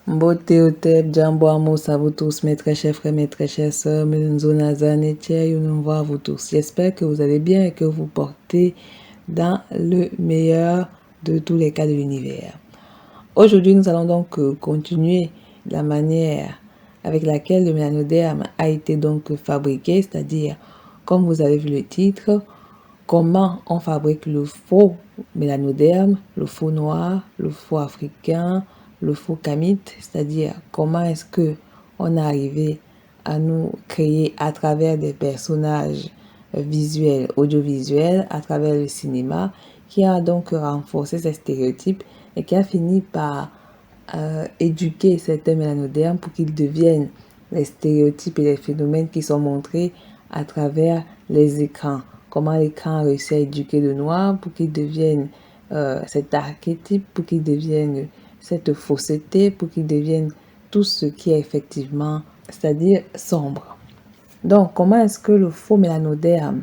Mbote Jambo Amos à vous tous, mes très chers frères, mes très chères sœurs, Menzonazan et à vous tous. J'espère que vous allez bien et que vous portez dans le meilleur de tous les cas de l'univers. Aujourd'hui, nous allons donc continuer la manière avec laquelle le mélanoderme a été donc fabriqué, c'est-à-dire, comme vous avez vu le titre, comment on fabrique le faux mélanoderme, le faux noir, le faux africain, le faux camite, c'est-à-dire comment est-ce que on est arrivé à nous créer à travers des personnages visuels, audiovisuels, à travers le cinéma, qui a donc renforcé ces stéréotypes et qui a fini par éduquer certains mélanodermes pour qu'ils deviennent les stéréotypes et les phénomènes qui sont montrés à travers les écrans. Comment l'écran a réussi à éduquer le noir pour qu'il devienne cet archétype, pour qu'il devienne cette fausseté, pour qu'il devienne tout ce qui est effectivement, c'est-à-dire sombre. Donc, comment est-ce que le faux mélanoderme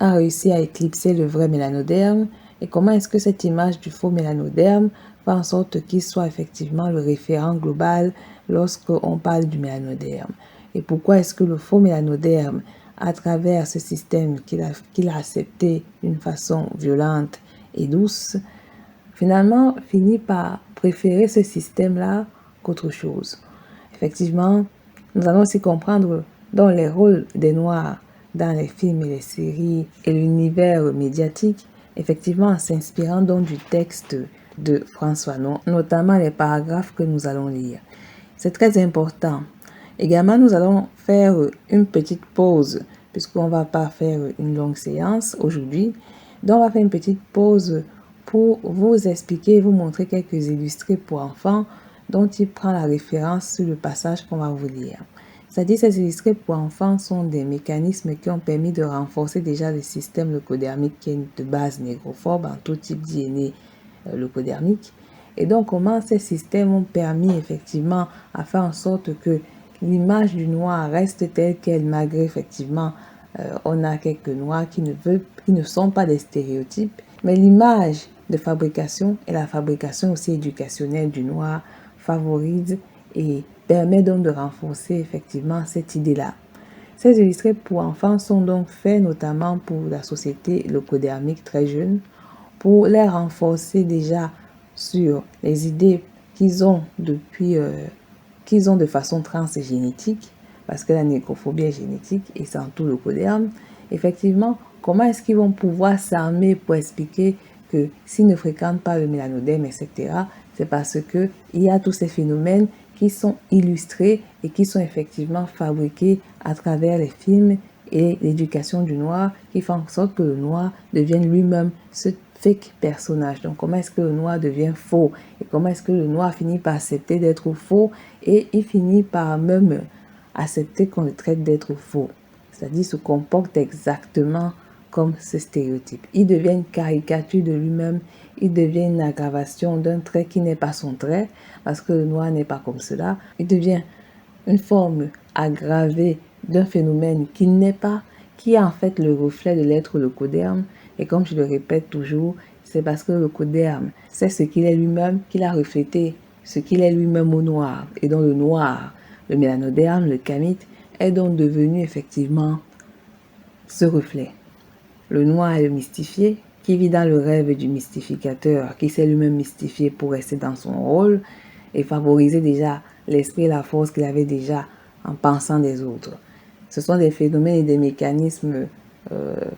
a réussi à éclipser le vrai mélanoderme et comment est-ce que cette image du faux mélanoderme fait en sorte qu'il soit effectivement le référent global lorsqu'on parle du mélanoderme. Et pourquoi est-ce que le faux mélanoderme, à travers ce système qu'il a accepté d'une façon violente et douce, finalement finit par préférer ce système-là qu'autre chose. Effectivement, nous allons aussi comprendre dans les rôles des Noirs dans les films et les séries et l'univers médiatique, effectivement en s'inspirant donc du texte de François, notamment les paragraphes que nous allons lire. C'est très important. Également, nous allons faire une petite pause, puisqu'on ne va pas faire une longue séance aujourd'hui. Donc, on va faire une petite pause pour vous expliquer et vous montrer quelques illustrés pour enfants dont il prend la référence sur le passage qu'on va vous lire. C'est-à-dire, ces illustrés pour enfants sont des mécanismes qui ont permis de renforcer déjà le système leucodermique qui est de base négrophobe en tout type d'INE leucodermique. Et donc, comment ces systèmes ont permis effectivement à faire en sorte que l'image du noir reste telle qu'elle, malgré effectivement, on a quelques noirs qui ne sont pas des stéréotypes, mais l'image de fabrication et la fabrication aussi éducationnelle du noir favorise et permet donc de renforcer effectivement cette idée-là. Ces illustrés pour enfants sont donc faits notamment pour la société leucodermique très jeune, pour les renforcer déjà sur les idées qu'ils ont depuis qu'ils ont de façon transgénétique, parce que la nécrophobie est génétique et c'est en tout leucoderme. Effectivement, comment est-ce qu'ils vont pouvoir s'armer pour expliquer que s'ils ne fréquentent pas le mélanoderme, etc., c'est parce qu'il y a tous ces phénomènes qui sont illustrés et qui sont effectivement fabriqués à travers les films et l'éducation du noir qui font en sorte que le noir devienne lui-même ce fake personnage. Donc, comment est-ce que le noir devient faux et comment est-ce que le noir finit par accepter d'être faux et il finit par même accepter qu'on le traite d'être faux. C'est-à-dire se comporte exactement comme ce stéréotype. Il devient une caricature de lui-même, il devient une aggravation d'un trait qui n'est pas son trait, parce que le noir n'est pas comme cela. Il devient une forme aggravée d'un phénomène qui n'est pas, qui est en fait le reflet de l'être leucoderme. Et comme je le répète toujours, c'est parce que le leucoderme, c'est ce qu'il est lui-même, qu'il a reflété ce qu'il est lui-même au noir. Et dans le noir, le mélanoderme, le camite, est donc devenu effectivement ce reflet. Le noir est le mystifié, qui vit dans le rêve du mystificateur, qui s'est lui-même mystifié pour rester dans son rôle et favoriser déjà l'esprit et la force qu'il avait déjà en pensant des autres. Ce sont des phénomènes et des mécanismes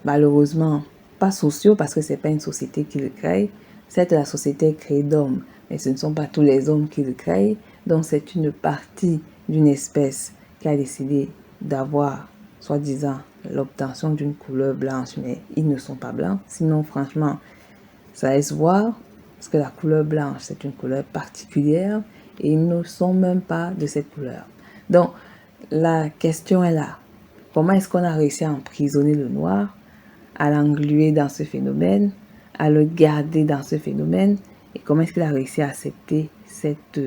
malheureusement pas sociaux, parce que ce n'est pas une société qui le crée. Certes, la société est créée d'hommes, mais ce ne sont pas tous les hommes qui le créent. Donc c'est une partie d'une espèce qui a décidé d'avoir, soi-disant, l'obtention d'une couleur blanche, mais ils ne sont pas blancs. Sinon, franchement, ça laisse voir, parce que la couleur blanche, c'est une couleur particulière, et ils ne sont même pas de cette couleur. Donc, la question est là. Comment est-ce qu'on a réussi à emprisonner le noir, à l'engluer dans ce phénomène, à le garder dans ce phénomène, et comment est-ce qu'il a réussi à accepter cette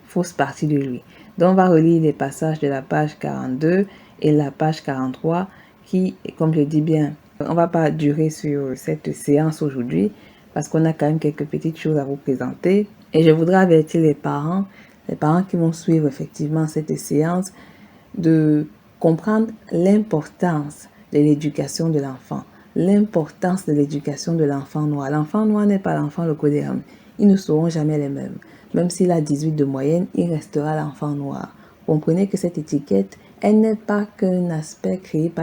fausse partie de lui. Donc, on va relire les passages de la page 42 et la page 43 qui, comme je dis bien, on ne va pas durer sur cette séance aujourd'hui parce qu'on a quand même quelques petites choses à vous présenter. Et je voudrais avertir les parents, les parents qui vont suivre effectivement cette séance, de comprendre l'importance de l'éducation de l'enfant. L'importance de l'éducation de l'enfant noir. L'enfant noir n'est pas l'enfant locodéum. Ils ne seront jamais les mêmes. Même s'il a 18 de moyenne, il restera l'enfant noir. Comprenez que cette étiquette, elle n'est pas qu'un aspect créé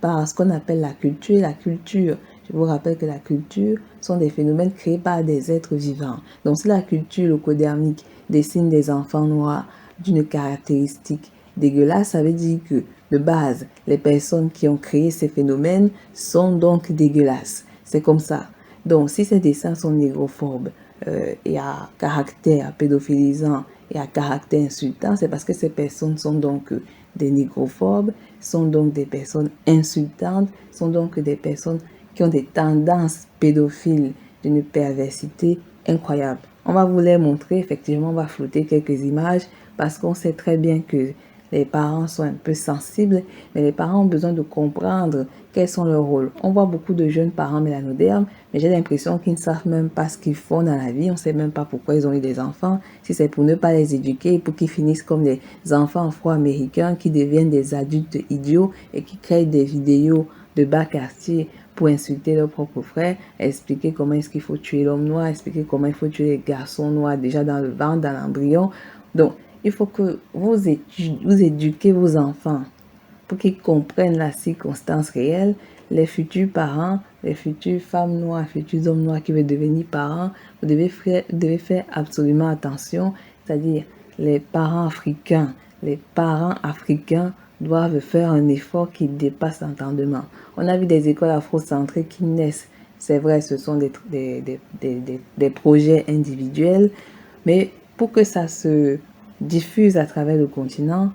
par ce qu'on appelle la culture. La culture, je vous rappelle que la culture sont des phénomènes créés par des êtres vivants. Donc si la culture locodémique dessine des enfants noirs d'une caractéristique dégueulasse, ça veut dire que de base, les personnes qui ont créé ces phénomènes sont donc dégueulasses. C'est comme ça. Donc si ces dessins sont négrophobes et à caractère pédophilisant et à caractère insultant, c'est parce que ces personnes sont donc des négrophobes, sont donc des personnes insultantes, sont donc des personnes qui ont des tendances pédophiles d'une perversité incroyable. On va vous les montrer, effectivement, on va flouter quelques images parce qu'on sait très bien que les parents sont un peu sensibles, mais les parents ont besoin de comprendre quels sont leurs rôles. On voit beaucoup de jeunes parents mélanodermes, mais j'ai l'impression qu'ils ne savent même pas ce qu'ils font dans la vie. On ne sait même pas pourquoi ils ont eu des enfants. Si c'est pour ne pas les éduquer, pour qu'ils finissent comme des enfants afro-américains qui deviennent des adultes idiots et qui créent des vidéos de bas quartier pour insulter leurs propres frères, expliquer comment est-ce qu'il faut tuer l'homme noir, expliquer comment il faut tuer les garçons noirs déjà dans le ventre, dans l'embryon. Donc, il faut que vous éduquez vos enfants pour qu'ils comprennent la circonstance réelle. Les futurs parents, les futures femmes noires, les futurs hommes noirs qui veulent devenir parents, vous devez faire absolument attention. C'est-à-dire, les parents africains doivent faire un effort qui dépasse l'entendement. On a vu des écoles afrocentrées qui naissent. C'est vrai, ce sont des projets individuels, mais pour que ça se diffuse à travers le continent,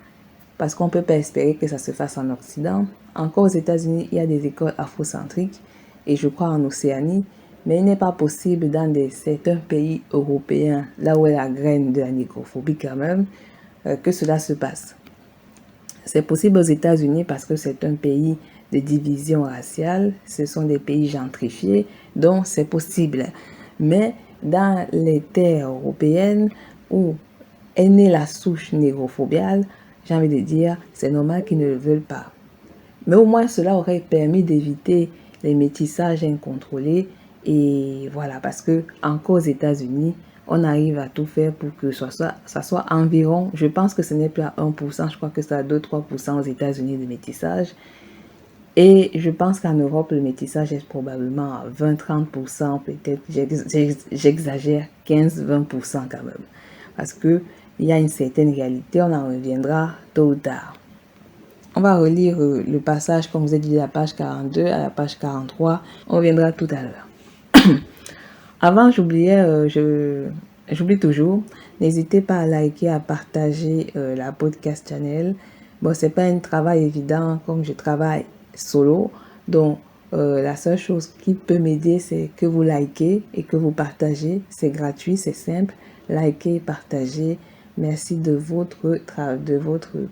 parce qu'on ne peut pas espérer que ça se fasse en Occident. Encore aux États-Unis, il y a des écoles afrocentriques, et je crois en Océanie, mais il n'est pas possible dans certains pays européens, là où est la graine de la négrophobie quand même, que cela se passe. C'est possible aux États-Unis parce que c'est un pays de division raciale, ce sont des pays gentrifiés, donc c'est possible. Mais dans les terres européennes où est née la souche négrophobiale, j'ai envie de dire, c'est normal qu'ils ne le veulent pas. Mais au moins, cela aurait permis d'éviter les métissages incontrôlés. Et voilà, parce que encore aux États-Unis, on arrive à tout faire pour que ça soit environ, je pense que ce n'est plus à 1%, je crois que c'est à 2-3% aux États-Unis de métissage. Et je pense qu'en Europe, le métissage est probablement à 20-30%, peut-être, j'exagère, 15-20% quand même. Parce que il y a une certaine réalité, on en reviendra tôt ou tard. On va relire le passage, comme vous ai dit, de la page 42 à la page 43. On reviendra tout à l'heure. Avant, j'oublie toujours. N'hésitez pas à liker, à partager la podcast channel. Bon, c'est pas un travail évident comme je travaille solo. Donc, la seule chose qui peut m'aider, c'est que vous likez et que vous partagez. C'est gratuit, c'est simple. Likez, partagez. Merci de votre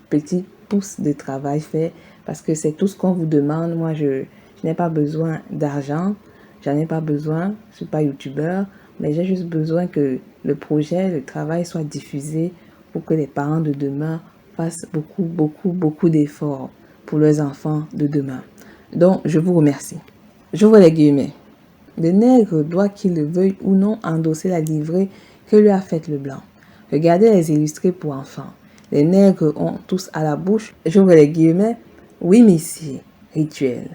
petit pouce de travail fait parce que c'est tout ce qu'on vous demande. Moi, je n'ai pas besoin d'argent. J'en ai pas besoin. Je suis pas youtubeur. Mais j'ai juste besoin que le projet, le travail soit diffusé pour que les parents de demain fassent beaucoup d'efforts pour leurs enfants de demain. Donc, je vous remercie. J'ouvre les guillemets. Le nègre doit, qu'il le veuille ou non, endosser la livrée que lui a faite le blanc. Regardez les illustrés pour enfants. Les nègres ont tous à la bouche, j'ouvre les guillemets, oui, messieurs, rituel.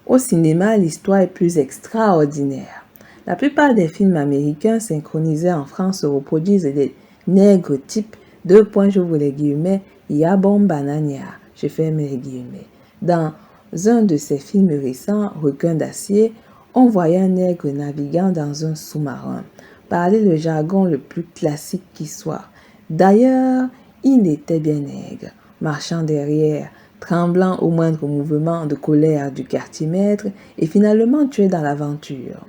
Au cinéma, l'histoire est plus extraordinaire. La plupart des films américains synchronisés en France se reproduisent des nègres type, j'ouvre les guillemets, Yabon Banania, je ferme les guillemets. Dans un de ces films récents, Requin d'acier, on voyait un nègre naviguant dans un sous-marin, parler le jargon le plus classique qui soit. D'ailleurs, il était bien nègre, marchant derrière, tremblant au moindre mouvement de colère du quartier-maître et finalement tué dans l'aventure.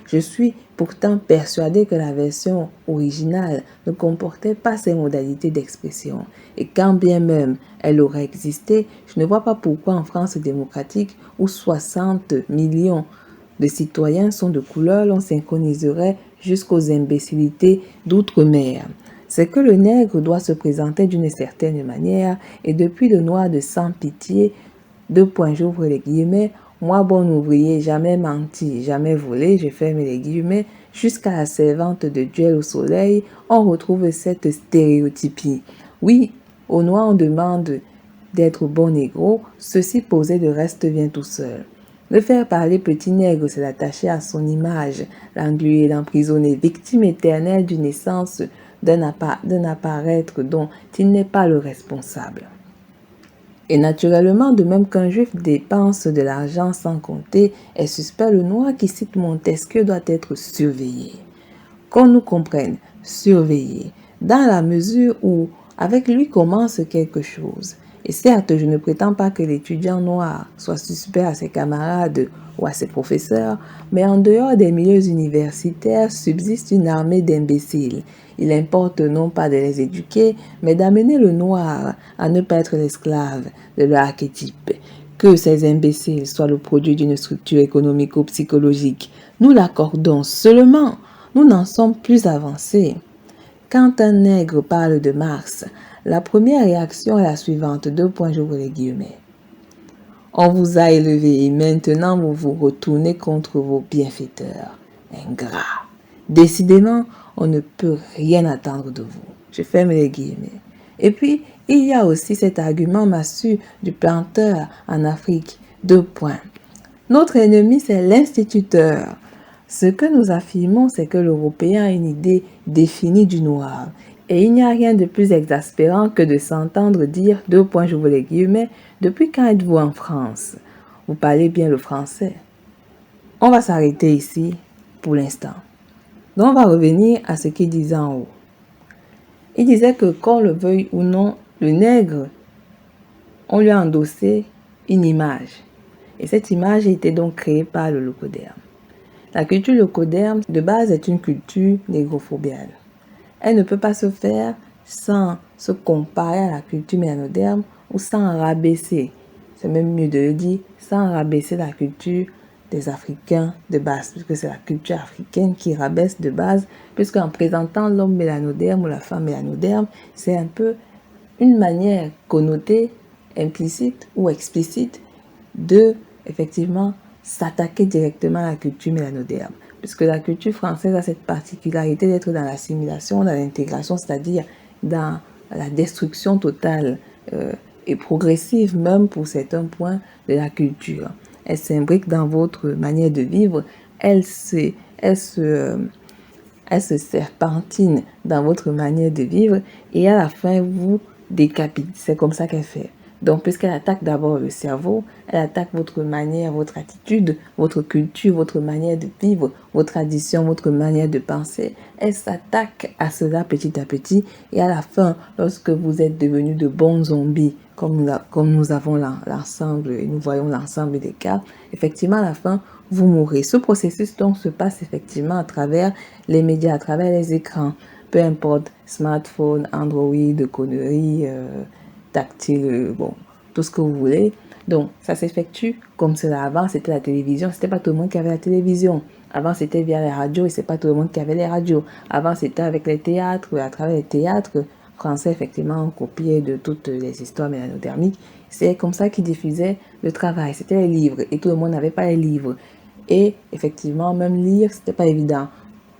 Je suis pourtant persuadé que la version originale ne comportait pas ces modalités d'expression et quand bien même elle aurait existé, je ne vois pas pourquoi en France démocratique où 60 millions de citoyens sont de couleur, l'on synchroniserait jusqu'aux imbécilités d'outre-mer. c'est que le nègre doit se présenter d'une certaine manière, et depuis le noir de sans pitié, j'ouvre les guillemets, moi bon ouvrier, jamais menti, jamais volé, je ferme les guillemets, jusqu'à la servante de duel au soleil, on retrouve cette stéréotypie. Oui, au noir on demande d'être bon négro, ceci posé de reste vient tout seul. Le faire parler petit nègre, c'est l'attacher à son image, l'engluer, l'emprisonner, victime éternelle d'une naissance, d'un apparaître dont il n'est pas le responsable. Et naturellement, de même qu'un juif dépense de l'argent sans compter, est suspect, le noir qui cite Montesquieu doit être surveillé. Qu'on nous comprenne, surveillé, dans la mesure où avec lui commence quelque chose. Et certes, je ne prétends pas que l'étudiant noir soit suspect à ses camarades ou à ses professeurs, mais en dehors des milieux universitaires subsiste une armée d'imbéciles. Il importe non pas de les éduquer, mais d'amener le noir à ne pas être l'esclave de leur archétype. Que ces imbéciles soient le produit d'une structure économico-psychologique, nous l'accordons seulement. Nous n'en sommes plus avancés. Quand un nègre parle de Marx, la première réaction est la suivante, j'ouvre les guillemets. On vous a élevé et maintenant vous vous retournez contre vos bienfaiteurs. Ingrats. Décidément, on ne peut rien attendre de vous. Je ferme les guillemets. Et puis, il y a aussi cet argument massu du planteur en Afrique. Notre ennemi, c'est l'instituteur. Ce que nous affirmons, c'est que l'Européen a une idée définie du noir. Et il n'y a rien de plus exaspérant que de s'entendre dire, j'ouvre les guillemets, depuis quand êtes-vous en France? Vous parlez bien le français. On va s'arrêter ici pour l'instant. Donc on va revenir à ce qu'il disait en haut. Il disait que qu'on le veuille ou non, le nègre, on lui a endossé une image. Et cette image a été donc créée par le locoderme. La culture locoderme, de base, est une culture négrophobiale. Elle ne peut pas se faire sans se comparer à la culture mélanoderme ou sans rabaisser, c'est même mieux de le dire, sans rabaisser la culture des Africains de base, puisque c'est la culture africaine qui rabaisse de base, puisqu'en présentant l'homme mélanoderme ou la femme mélanoderme, c'est un peu une manière connotée, implicite ou explicite de, effectivement, s'attaquer directement à la culture mélanoderme. Puisque la culture française a cette particularité d'être dans l'assimilation, dans l'intégration, c'est-à-dire dans la destruction totale et progressive même pour certains points de la culture. Elle s'imbrique dans votre manière de vivre, elle se serpentine dans votre manière de vivre et à la fin vous décapite. C'est comme ça qu'elle fait. Donc, puisqu'elle attaque d'abord le cerveau, elle attaque votre manière, votre attitude, votre culture, votre manière de vivre, vos traditions, votre manière de penser. Elle s'attaque à cela petit à petit. Et à la fin, lorsque vous êtes devenus de bons zombies, comme nous avons l'ensemble, et nous voyons l'ensemble des cas, effectivement, à la fin, vous mourrez. Ce processus, donc, se passe effectivement à travers les médias, à travers les écrans. Peu importe, smartphone, Android, conneries, tactile, bon, tout ce que vous voulez. Donc, ça s'effectue comme cela. Avant, c'était la télévision. C'était pas tout le monde qui avait la télévision. Avant, c'était via les radios et c'est pas tout le monde qui avait les radios. Avant, c'était avec les théâtres. À travers les théâtres français, effectivement, on copiait de toutes les histoires mélanodermiques. C'est comme ça qu'ils diffusaient le travail. C'était les livres et tout le monde n'avait pas les livres. Et effectivement, même lire, c'était pas évident.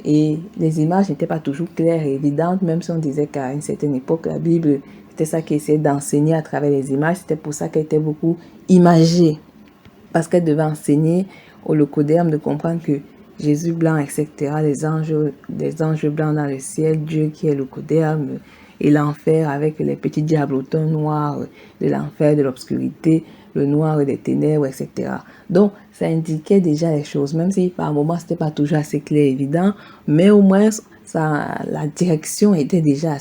Et les images n'étaient pas toujours claires et évidentes, même si on disait qu'à une certaine époque, la Bible, c'était ça qui essayait d'enseigner à travers les images. C'était pour ça qu'elle était beaucoup imagée. Parce qu'elle devait enseigner au locoderme de comprendre que Jésus blanc, etc., les anges blancs dans le ciel, Dieu qui est locoderme, et l'enfer avec les petits diablotins noirs de l'enfer, de l'obscurité, le noir des ténèbres, etc. Donc, ça indiquait déjà les choses, même si par moments, c'était pas toujours assez clair et évident, mais au moins, la direction était déjà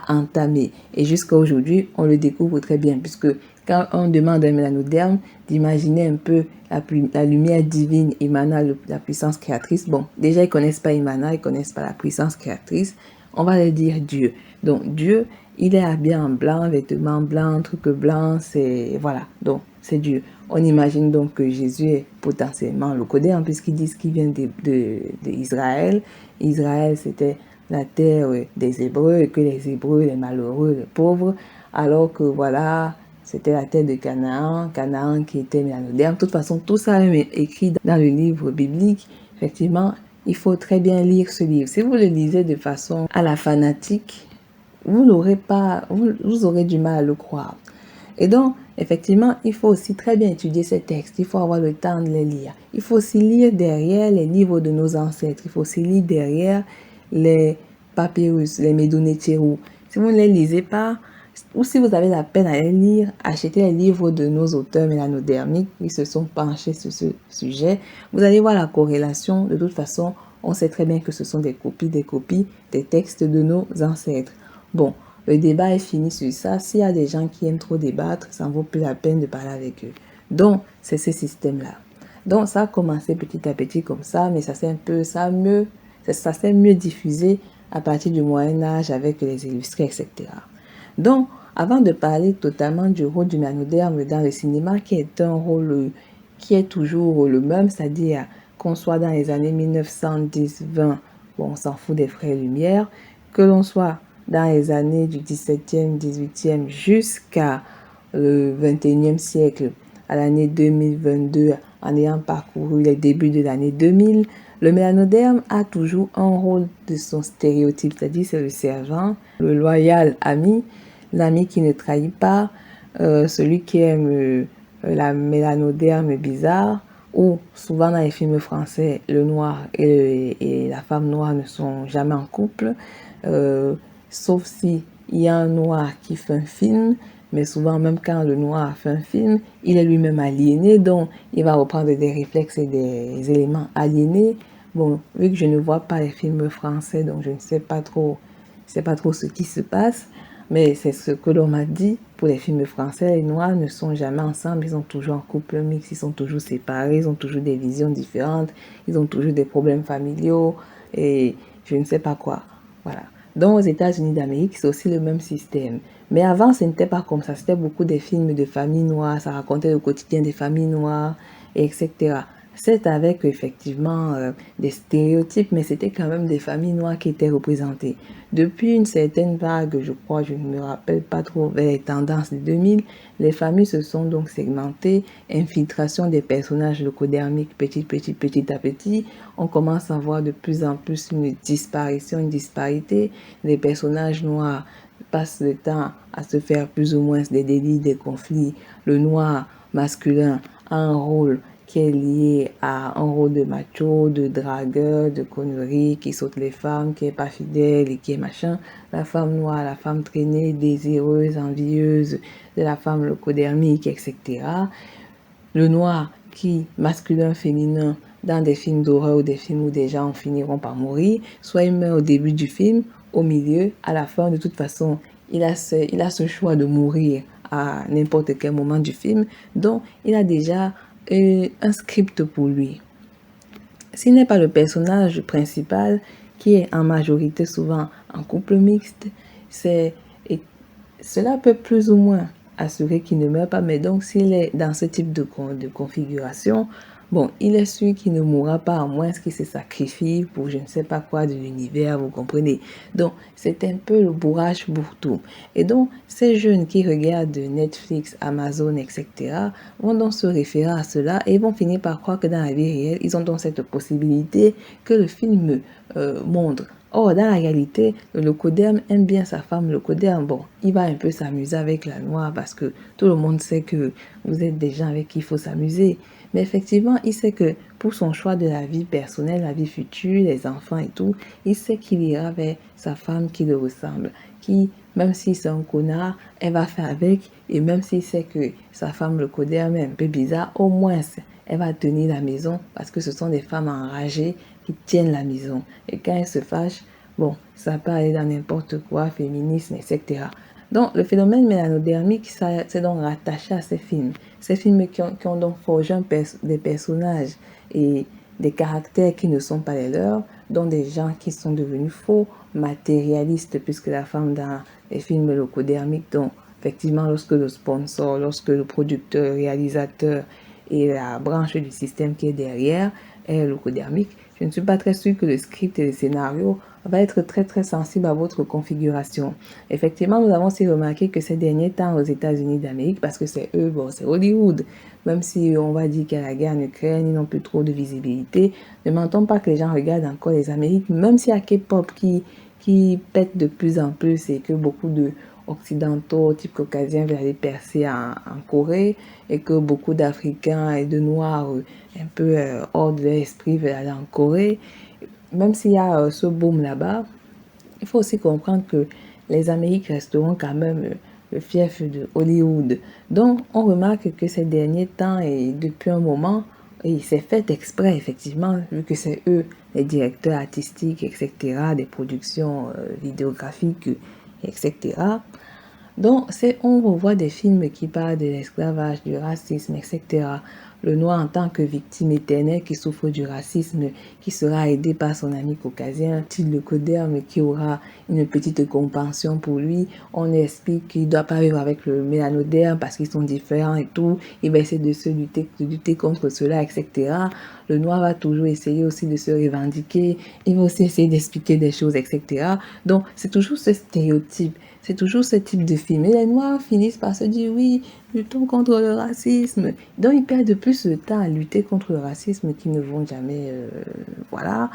entamée. Et jusqu'à aujourd'hui, on le découvre très bien, puisque quand on demande à un mélanoderme d'imaginer un peu la lumière divine émanant de la puissance créatrice, bon, déjà, ils connaissent pas Imana, ils connaissent pas la puissance créatrice, on va leur dire Dieu. Donc, Dieu, il est habillé en blanc, vêtements blancs, trucs blancs, c'est, voilà, donc, c'est Dieu. On imagine donc que Jésus est potentiellement locoderme, puisqu'ils disent qu'il vient d'Israël. Israël, c'était la terre des Hébreux et que les Hébreux, les malheureux, les pauvres, alors que voilà, c'était la terre de Canaan, Canaan qui était mélanodère. De toute façon, tout ça est écrit dans le livre biblique. Effectivement, il faut très bien lire ce livre. Si vous le lisez de façon à la fanatique, vous aurez du mal à le croire. Et donc, effectivement, il faut aussi très bien étudier ces textes. Il faut avoir le temps de les lire. Il faut aussi lire derrière les livres de nos ancêtres. Il faut aussi lire derrière les papyrus, les Médonnéthérou. Si vous ne les lisez pas, ou si vous avez la peine à les lire, achetez les livres de nos auteurs mélanodermiques qui se sont penchés sur ce sujet. Vous allez voir la corrélation. De toute façon, on sait très bien que ce sont des copies des textes de nos ancêtres. Bon, le débat est fini sur ça. S'il y a des gens qui aiment trop débattre, ça ne vaut plus la peine de parler avec eux. Donc, c'est ce système-là. Donc, ça a commencé petit à petit comme ça, mais ça s'est mieux diffusé à partir du Moyen-Âge avec les illustrés, etc. Donc, avant de parler totalement du rôle du mélanoderme dans le cinéma, qui est un rôle qui est toujours le même, c'est-à-dire qu'on soit dans les années 1910-20, bon, on s'en fout des frères Lumière, que l'on soit dans les années du 17e, 18e jusqu'à le 21e siècle, à l'année 2022, en ayant parcouru les débuts de l'année 2000, le mélanoderme a toujours un rôle de son stéréotype, c'est-à-dire c'est le servant, le loyal ami, l'ami qui ne trahit pas, celui qui aime la mélanoderme bizarre, ou souvent dans les films français, le noir et la femme noire ne sont jamais en couple, sauf si il y a un noir qui fait un film, mais souvent même quand le noir fait un film, il est lui-même aliéné, donc il va reprendre des réflexes et des éléments aliénés. Bon, vu que je ne vois pas les films français, donc je ne sais pas trop ce qui se passe, mais c'est ce que l'on m'a dit. Pour les films français, les noirs ne sont jamais ensemble, ils sont toujours en couple mixte, ils sont toujours séparés, ils ont toujours des visions différentes, ils ont toujours des problèmes familiaux et je ne sais pas quoi. Voilà. Donc aux États-Unis d'Amérique, c'est aussi le même système. Mais avant, ce n'était pas comme ça. C'était beaucoup des films de familles noires, ça racontait le quotidien des familles noires, etc. C'est avec effectivement des stéréotypes, mais c'était quand même des familles noires qui étaient représentées. Depuis une certaine vague, je crois, je ne me rappelle pas trop, vers les tendances de 2000, les familles se sont donc segmentées, infiltration des personnages leucodermiques petit à petit. On commence à voir de plus en plus une disparition, une disparité. Les personnages noirs passent le temps à se faire plus ou moins des délits, des conflits. Le noir masculin a un rôle qui est lié à un rôle de macho, de dragueur, de connerie, qui saute les femmes, qui est pas fidèle et qui est machin. La femme noire, la femme traînée, désireuse, envieuse, de la femme leucodermique, etc. Le noir qui, masculin, féminin, dans des films d'horreur ou des films où des gens finiront par mourir, soit il meurt au début du film, au milieu, à la fin, de toute façon, il a ce choix de mourir à n'importe quel moment du film, donc il a déjà un script pour lui. S'il n'est pas le personnage principal, qui est en majorité souvent en couple mixte, cela peut plus ou moins assurer qu'il ne meurt pas, mais donc s'il est dans ce type de configuration, bon, il est sûr qu'il ne mourra pas à moins qu'il se sacrifie pour je ne sais pas quoi de l'univers, vous comprenez. Donc, c'est un peu le bourrage pour tout. Et donc, ces jeunes qui regardent Netflix, Amazon, etc., vont donc se référer à cela et vont finir par croire que dans la vie réelle, ils ont donc cette possibilité que le film montre. Or, dans la réalité, le leucoderme aime bien sa femme leucoderme. Bon, il va un peu s'amuser avec la noire parce que tout le monde sait que vous êtes des gens avec qui il faut s'amuser. Mais effectivement, il sait que pour son choix de la vie personnelle, la vie future, les enfants et tout, il sait qu'il ira vers sa femme qui le ressemble, qui, même si c'est un connard, elle va faire avec, et même s'il sait que sa femme leucoderme est un peu bizarre, au moins elle va tenir la maison parce que ce sont des femmes enragées qui tiennent la maison. Et quand elles se fâchent, bon, ça peut aller dans n'importe quoi, féminisme, etc. Donc, le phénomène mélanodermique, c'est donc rattaché à ces films. Ces films qui ont donc forgé des personnages et des caractères qui ne sont pas les leurs, dont des gens qui sont devenus faux, matérialistes, puisque la femme dans les films leucodermiques, donc effectivement, lorsque le sponsor, lorsque le producteur, réalisateur et la branche du système qui est derrière est leucodermique, je ne suis pas très sûre que le script et le scénario va être très sensible à votre configuration. Effectivement, nous avons aussi remarqué que ces derniers temps aux États-Unis d'Amérique, parce que c'est eux, bon, c'est Hollywood, même si on va dire qu'il y a la guerre en Ukraine, ils n'ont plus trop de visibilité, ne mentons pas que les gens regardent encore les Amériques, même s'il y a K-pop qui pète de plus en plus et que beaucoup de occidentaux, type caucasiens, veulent aller percer en Corée et que beaucoup d'Africains et de Noirs un peu hors de l'esprit veulent aller en Corée. Même s'il y a ce boom là-bas, il faut aussi comprendre que les Amériques resteront quand même le fief de Hollywood. Donc, on remarque que ces derniers temps et depuis un moment, et c'est fait exprès, effectivement, vu que c'est eux, les directeurs artistiques, etc., des productions vidéographiques, etc. Donc, on revoit des films qui parlent de l'esclavage, du racisme, etc. Le noir en tant que victime éternelle qui souffre du racisme, qui sera aidé par son ami caucasien, Till le Coderme, qui aura une petite compassion pour lui. On explique qu'il ne doit pas vivre avec le mélanoderme parce qu'ils sont différents et tout. Il va essayer de lutter contre cela, etc. Le noir va toujours essayer aussi de se revendiquer. Il va aussi essayer d'expliquer des choses, etc. Donc, c'est toujours ce stéréotype. C'est toujours ce type de film. Et les Noirs finissent par se dire, oui, luttons contre le racisme. Donc, ils perdent de plus de temps à lutter contre le racisme qu'ils ne vont jamais, voilà,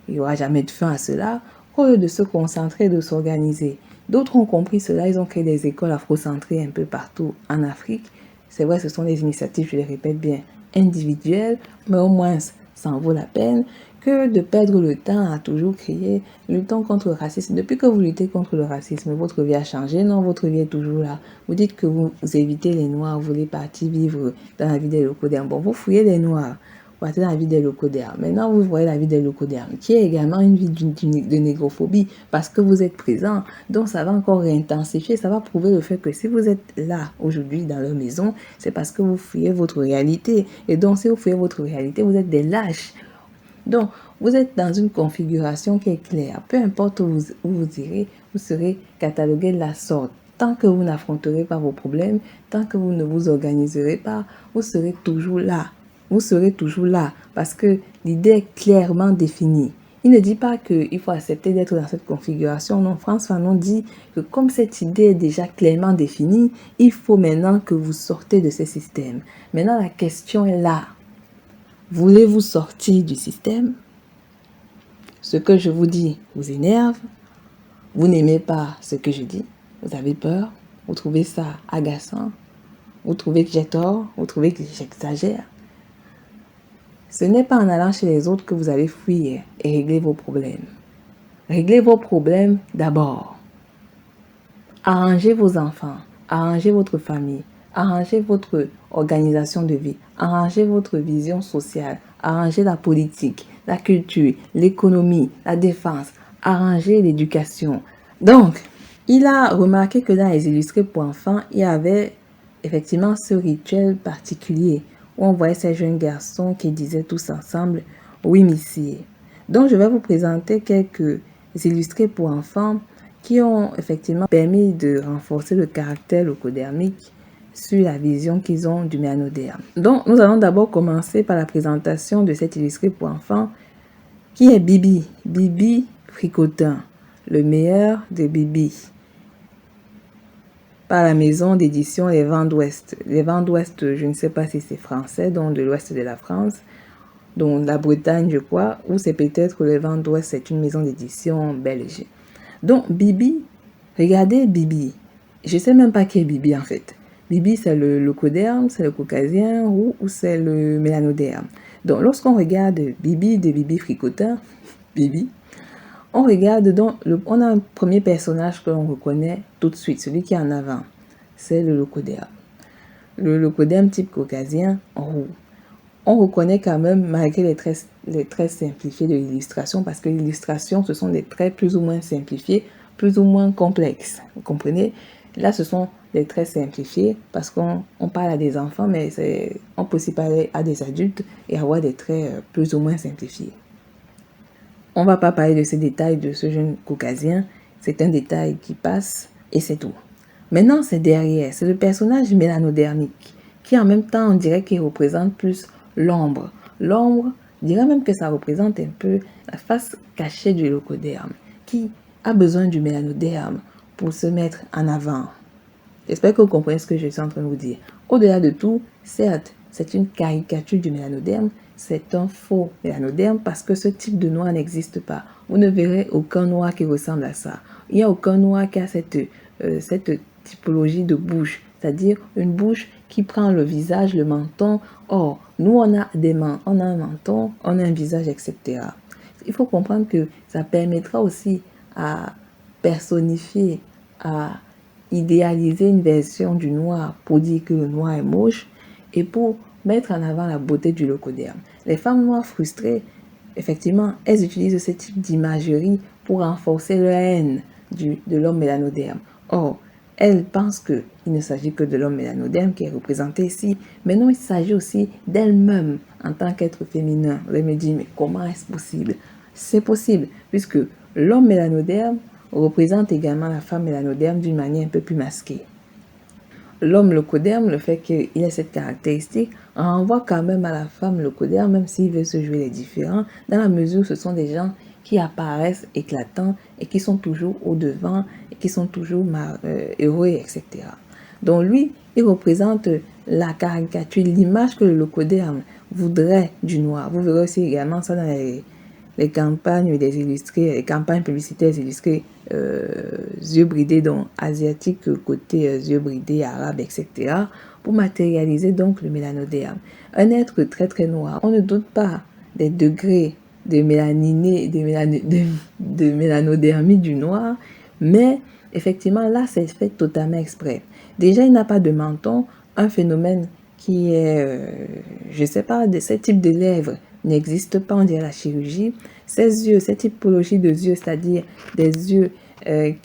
il n'y aura jamais de fin à cela, au lieu de se concentrer, de s'organiser. D'autres ont compris cela, ils ont créé des écoles afrocentrées un peu partout en Afrique. C'est vrai, ce sont des initiatives, je les répète bien, individuelles, mais au moins, ça en vaut la peine que de perdre le temps à toujours crier « luttons contre le racisme ». Depuis que vous luttez contre le racisme, votre vie a changé? Non, votre vie est toujours là. Vous dites que vous évitez les Noirs, vous voulez partir vivre dans la vie des locodèrmes. Bon, vous fouillez les Noirs, vous partez dans la vie des locodèrmes. Maintenant, vous voyez la vie des locodèrmes, qui est également une vie de négrophobie, parce que vous êtes présent. Donc, ça va encore réintensifier, ça va prouver le fait que si vous êtes là, aujourd'hui, dans leur maison, c'est parce que vous fouillez votre réalité. Et donc, si vous fouillez votre réalité, vous êtes des lâches. Donc, vous êtes dans une configuration qui est claire. Peu importe où vous irez, vous serez catalogué de la sorte. Tant que vous n'affronterez pas vos problèmes, tant que vous ne vous organiserez pas, vous serez toujours là. Vous serez toujours là parce que l'idée est clairement définie. Il ne dit pas qu'il faut accepter d'être dans cette configuration. Non, Frantz Fanon dit que comme cette idée est déjà clairement définie, il faut maintenant que vous sortez de ce système. Maintenant, la question est là. Voulez-vous sortir du système? Ce que je vous dis vous énerve? Vous n'aimez pas ce que je dis? Vous avez peur? Vous trouvez ça agaçant? Vous trouvez que j'ai tort? Vous trouvez que j'exagère? Ce n'est pas en allant chez les autres que vous allez fuir et régler vos problèmes. Réglez vos problèmes d'abord. Arrangez vos enfants, arrangez votre famille, arrangez votre organisation de vie, arrangez votre vision sociale, arrangez la politique, la culture, l'économie, la défense, arrangez l'éducation. Donc, il a remarqué que dans les illustrés pour enfants, il y avait effectivement ce rituel particulier où on voyait ces jeunes garçons qui disaient tous ensemble « Oui, monsieur ». Donc, je vais vous présenter quelques illustrés pour enfants qui ont effectivement permis de renforcer le caractère locodermique sur la vision qu'ils ont du mélanoderme. Donc, nous allons d'abord commencer par la présentation de cet illustré pour enfants qui est Bibi, Bibi Fricotin, le meilleur de Bibi, par la maison d'édition Les Vents d'Ouest. Les Vents d'Ouest, je ne sais pas si c'est français, donc de l'ouest de la France, donc la Bretagne, je crois, ou c'est peut-être Les Vents d'Ouest, c'est une maison d'édition belge. Donc, Bibi, regardez Bibi. Je ne sais même pas qui est Bibi en fait. Bibi, c'est le locoderme, c'est le caucasien ou c'est le mélanoderme. Donc, lorsqu'on regarde Bibi de Bibi Fricotin, Bibi, on regarde donc, on a un premier personnage que l'on reconnaît tout de suite, celui qui est en avant. C'est le locoderme. Le locoderme type caucasien en roux. On reconnaît quand même, malgré les traits simplifiés de l'illustration, parce que l'illustration, ce sont des traits plus ou moins simplifiés, plus ou moins complexes. Vous comprenez? Là, ce sont des traits simplifiés, parce qu'on parle à des enfants, mais on peut aussi parler à des adultes et avoir des traits plus ou moins simplifiés. On ne va pas parler de ces détails de ce jeune caucasien, c'est un détail qui passe et c'est tout. Maintenant, c'est derrière, c'est le personnage mélanodermique, qui en même temps, on dirait qu'il représente plus l'ombre. L'ombre Je dirais même que ça représente un peu la face cachée du leucoderme, qui a besoin du mélanoderme pour se mettre en avant. J'espère que vous comprenez ce que je suis en train de vous dire. Au-delà de tout, certes, c'est une caricature du mélanoderme, c'est un faux mélanoderme parce que ce type de noir n'existe pas. Vous ne verrez aucun noir qui ressemble à ça. Il n'y a aucun noir qui a cette typologie de bouche, c'est-à-dire une bouche qui prend le visage, le menton. Or, nous, on a des mains, on a un menton, on a un visage, etc. Il faut comprendre que ça permettra aussi à personnifier, à idéaliser une version du noir pour dire que le noir est moche et pour mettre en avant la beauté du leucoderme. Les femmes noires frustrées, effectivement, elles utilisent ce type d'imagerie pour renforcer leur haine de l'homme mélanoderme. Or, elles pensent qu'il ne s'agit que de l'homme mélanoderme qui est représenté ici, mais non, il s'agit aussi d'elle-même en tant qu'être féminin. Vous allez me dire, mais comment est-ce possible? C'est possible, puisque l'homme mélanoderme représente également la femme mélanoderme d'une manière un peu plus masquée. L'homme leucoderme, le fait qu'il ait cette caractéristique, renvoie quand même à la femme leucoderme, même s'il veut se jouer les différents, dans la mesure où ce sont des gens qui apparaissent éclatants et qui sont toujours au devant et qui sont toujours heureux, etc. Donc lui, il représente la caricature, l'image que le leucoderme voudrait du noir. Vous verrez aussi également ça dans les campagnes des illustrés, les campagnes publicitaires illustrées, yeux bridés, donc asiatiques côté yeux bridés, arabes, etc., pour matérialiser donc le mélanoderme. Un être très très noir, on ne doute pas des degrés de mélaniné, de mélanodermie du noir, mais effectivement là c'est fait totalement exprès. Déjà il n'a pas de menton, un phénomène qui est, je ne sais pas, de ce type de lèvres n'existe pas, on dirait la chirurgie. Ces yeux, cette typologie de yeux, c'est-à-dire des yeux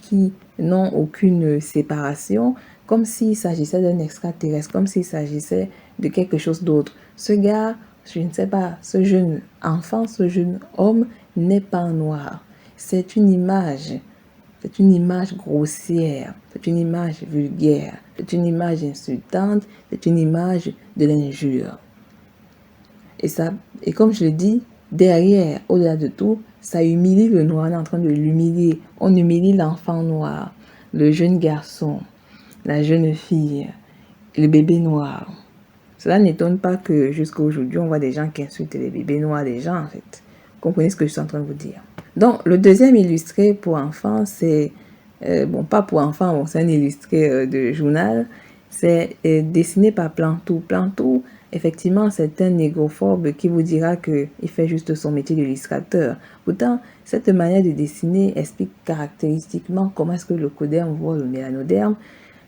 qui n'ont aucune séparation, comme s'il s'agissait d'un extraterrestre, comme s'il s'agissait de quelque chose d'autre. Ce gars, je ne sais pas, ce jeune enfant, ce jeune homme n'est pas noir. C'est une image grossière, c'est une image vulgaire, c'est une image insultante, c'est une image de l'injure. Et comme je le dis, derrière, au-delà de tout, ça humilie le noir, on est en train de l'humilier. On humilie l'enfant noir, le jeune garçon, la jeune fille, le bébé noir. Cela n'étonne pas que jusqu'à aujourd'hui, on voit des gens qui insultent les bébés noirs des gens, en fait. Vous comprenez ce que je suis en train de vous dire. Donc, le deuxième illustré pour enfants, c'est... bon, pas pour enfants, bon, c'est un illustré de journal. C'est dessiné par Plantou. Plantou, effectivement, c'est un négrophobe qui vous dira qu'il fait juste son métier d'illustrateur. Pourtant, cette manière de dessiner explique caractéristiquement comment est-ce que le leucoderme voit le mélanoderme.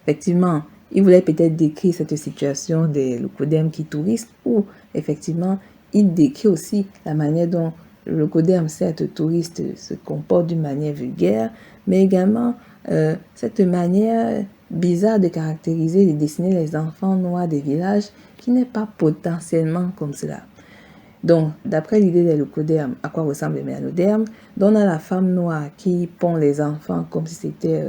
Effectivement, il voulait peut-être décrire cette situation des leucodermes qui touristent, ou effectivement, il décrit aussi la manière dont le leucoderme, certes touriste, se comporte d'une manière vulgaire, mais également cette manière bizarre de caractériser et de dessiner les enfants noirs des villages qui n'est pas potentiellement comme cela. Donc, d'après l'idée des leucodermes, à quoi ressemble le mélanoderme, on a la femme noire qui pond les enfants comme si c'était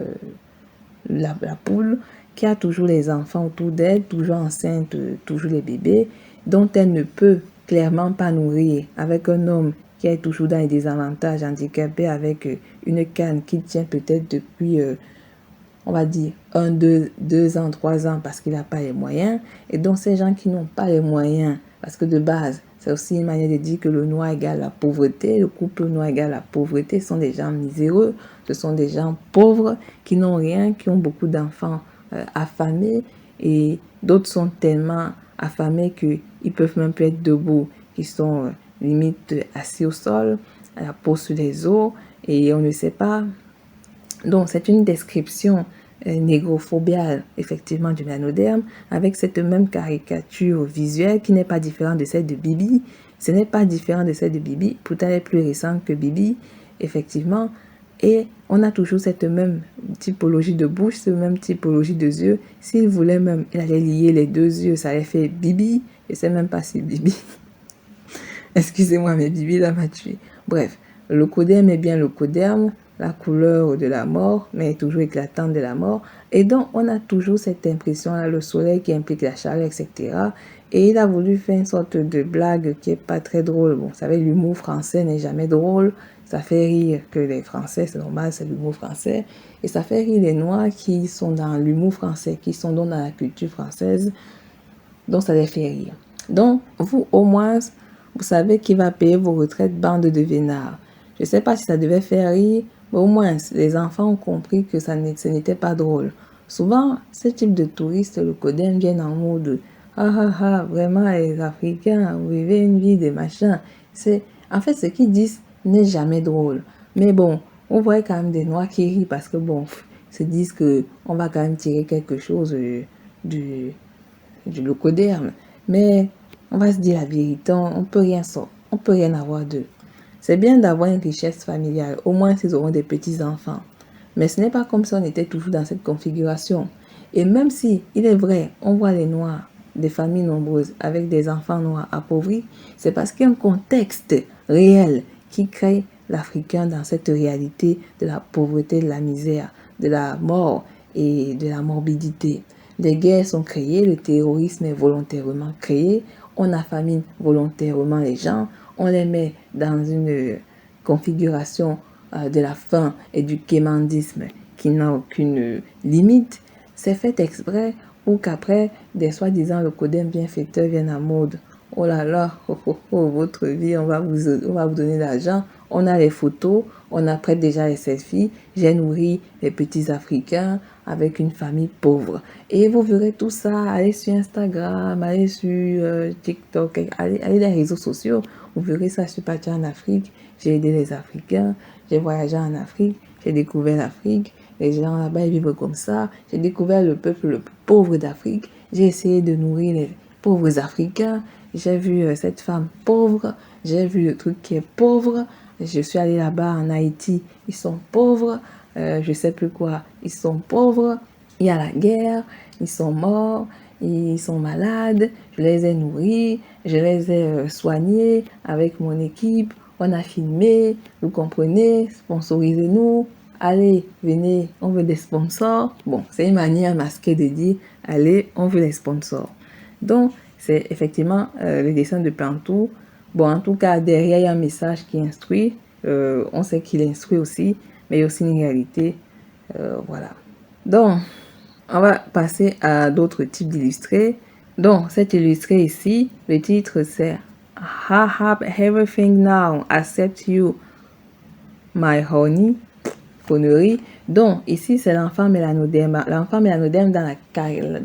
la poule, qui a toujours les enfants autour d'elle, toujours enceinte, toujours les bébés, dont elle ne peut clairement pas nourrir, avec un homme qui est toujours dans les désavantages, handicapé, avec une canne qui tient peut-être depuis, on va dire, 1, 2 ans, 3 ans, parce qu'il n'a pas les moyens. Et donc, ces gens qui n'ont pas les moyens, parce que de base, c'est aussi une manière de dire que le noir égale la pauvreté, le couple noir égale la pauvreté, ce sont des gens miséreux, ce sont des gens pauvres qui n'ont rien, qui ont beaucoup d'enfants affamés, et d'autres sont tellement affamés qu'ils peuvent même plus être debout, qui sont limite assis au sol, à la peau sur les os, et on ne sait pas. Donc c'est une description négrophobiale effectivement du mélanoderme, avec cette même caricature visuelle qui n'est pas différente de celle de Bibi. Ce n'est pas différent de celle de Bibi, pourtant elle est plus récente que Bibi, effectivement. Et on a toujours cette même typologie de bouche, cette même typologie de yeux. S'il voulait même, il allait lier les deux yeux, ça allait faire Bibi. Je ne sais même pas si Bibi. Excusez-moi, mais Bibi là m'a tué. Bref, le leucoderme est bien le leucoderme, la couleur de la mort, mais toujours éclatante de la mort. Et donc, on a toujours cette impression-là, le soleil qui implique la chaleur, etc. Et il a voulu faire une sorte de blague qui est pas très drôle. Bon, vous savez, l'humour français n'est jamais drôle. Ça fait rire que les Français, c'est normal, c'est l'humour français. Et ça fait rire les Noirs qui sont dans l'humour français, qui sont dans la culture française. Donc, ça les fait rire. Donc, vous, au moins, vous savez qui va payer vos retraites, bande de vénards. Je ne sais pas si ça devait faire rire, mais au moins, les enfants ont compris que ce n'était pas drôle. Souvent, ce type de touristes, le Codem, viennent en mode « Ah ah ah, vraiment, les Africains, vous vivez une vie de machin. » En fait, ce qu'ils disent n'est jamais drôle. Mais bon, on voit quand même des Noirs qui rient parce que bon, se disent qu'on va quand même tirer quelque chose du locoderme. Mais on va se dire la vérité, on peut rien avoir d'eux. C'est bien d'avoir une richesse familiale, au moins s'ils auront des petits-enfants. Mais ce n'est pas comme si on était toujours dans cette configuration. Et même si, il est vrai, on voit les Noirs, des familles nombreuses avec des enfants noirs appauvris, c'est parce qu'il y a un contexte réel qui crée l'Africain dans cette réalité de la pauvreté, de la misère, de la mort et de la morbidité. Des guerres sont créées, le terrorisme est volontairement créé, on affamine volontairement les gens, on les met dans une configuration de la faim et du quémandisme qui n'a aucune limite. C'est fait exprès pour qu'après, des soi-disant le codem bienfaiteur viennent à mode. Oh là là, oh, oh, oh, votre vie, on va vous donner l'argent. On a les photos, on apprête déjà les selfies. J'ai nourri les petits Africains avec une famille pauvre. Et vous verrez tout ça, allez sur Instagram, allez sur TikTok, allez dans les réseaux sociaux. Vous verrez ça, je suis partie en Afrique, j'ai aidé les Africains, j'ai voyagé en Afrique, j'ai découvert l'Afrique. Les gens là-bas, ils vivent comme ça. J'ai découvert le peuple le plus pauvre d'Afrique. J'ai essayé de nourrir les pauvres Africains. J'ai vu cette femme pauvre. J'ai vu le truc qui est pauvre. Je suis allée là-bas en Haïti. Ils sont pauvres. Je sais plus quoi. Ils sont pauvres. Il y a la guerre. Ils sont morts. Ils sont malades. Je les ai nourris. Je les ai soignés avec mon équipe. On a filmé. Vous comprenez? Sponsorisez-nous. Allez, venez, on veut des sponsors. Bon, c'est une manière masquée de dire, allez, on veut des sponsors. Donc, c'est effectivement le dessin de Plantou. Bon, en tout cas, derrière, il y a un message qui instruit. On sait qu'il instruit aussi, mais il y a aussi une réalité. Voilà. Donc, on va passer à d'autres types d'illustrés. Donc, cet illustré ici, le titre c'est I have everything now, accept you, my honey. Donc, ici, c'est l'enfant mélanodème. L'enfant mélanodème,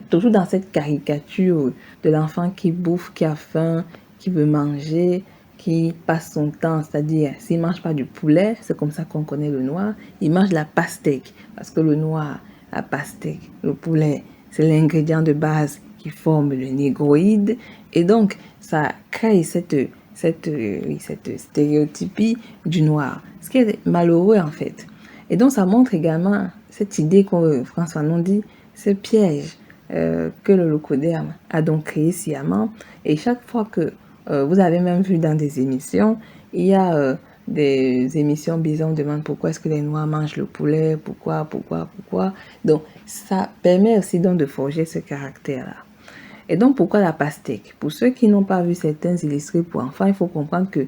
toujours dans cette caricature de l'enfant qui bouffe, qui a faim, qui veut manger, qui passe son temps, c'est-à-dire, s'il ne mange pas du poulet, c'est comme ça qu'on connaît le noir, il mange la pastèque. Parce que le noir, la pastèque, le poulet, c'est l'ingrédient de base qui forme le négroïde. Et donc, ça crée cette stéréotypie du noir. Ce qui est malheureux, en fait. Et donc, ça montre également cette idée que François Fanon dit, ce piège que le locoderme a donc créé sciemment. Et chaque fois que vous avez même vu dans des émissions, il y a des émissions bizarres, on demande pourquoi est-ce que les Noirs mangent le poulet, pourquoi. Donc, ça permet aussi donc de forger ce caractère-là. Et donc, pourquoi la pastèque? Pour ceux qui n'ont pas vu certains illustrés pour enfants, il faut comprendre que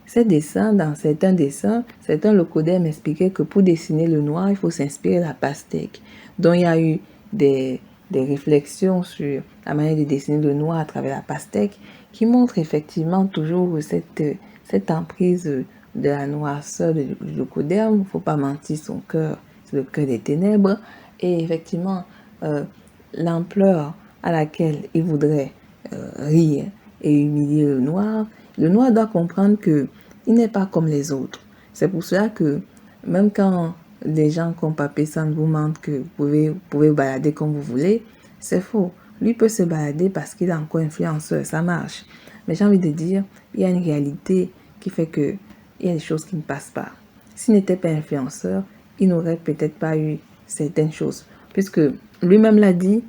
ces dessins, dans certains dessins, certains locodermes expliquaient que pour dessiner le noir, il faut s'inspirer de la pastèque. Donc, il y a eu des réflexions sur la manière de dessiner le noir à travers la pastèque qui montrent effectivement toujours cette emprise de la noirceur du locoderme. Il ne faut pas mentir, son cœur, c'est le cœur des ténèbres. Et effectivement, l'ampleur à laquelle il voudrait rire et humilier le noir doit comprendre que il n'est pas comme les autres. C'est pour cela que même quand les gens comme Papé San vous mentent que vous pouvez vous balader comme vous voulez, c'est faux. Lui peut se balader parce qu'il est encore influenceur, ça marche. Mais j'ai envie de dire, il y a une réalité qui fait que il y a des choses qui ne passent pas. S'il n'était pas influenceur, il n'aurait peut-être pas eu certaines choses. Puisque lui-même l'a dit,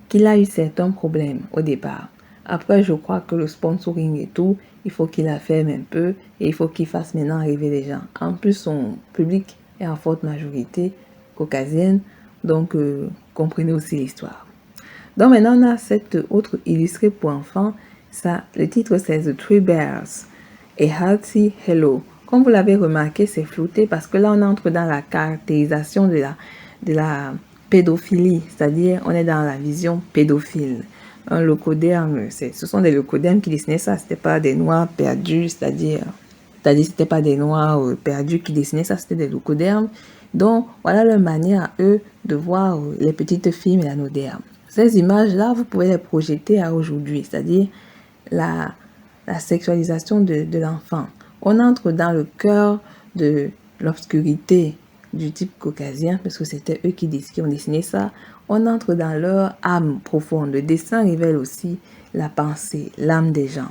qu'il a eu certains problèmes au départ. Après, je crois que le sponsoring et tout, il faut qu'il la ferme un peu et il faut qu'il fasse maintenant arriver les gens. En plus, son public est en forte majorité caucasienne, donc comprenez aussi l'histoire. Donc maintenant, on a cette autre illustrée pour enfants. Ça, le titre, c'est The Three Bears, A Healthy Hello. Comme vous l'avez remarqué, c'est flouté parce que là, on entre dans la caractérisation de la pédophilie, c'est-à-dire on est dans la vision pédophile. Un leucoderme, ce sont des leucodermes qui dessinaient ça, c'était pas des noirs perdus, c'est-à-dire c'était pas des noirs perdus qui dessinaient ça, c'était des leucodermes. Donc, voilà leur manière à eux de voir les petites filles mélanodermes. Ces images-là, vous pouvez les projeter à aujourd'hui, c'est-à-dire la sexualisation de l'enfant. On entre dans le cœur de l'obscurité du type caucasien, parce que c'était eux qui ont dessiné ça. On entre dans leur âme profonde. Le dessin révèle aussi la pensée, l'âme des gens.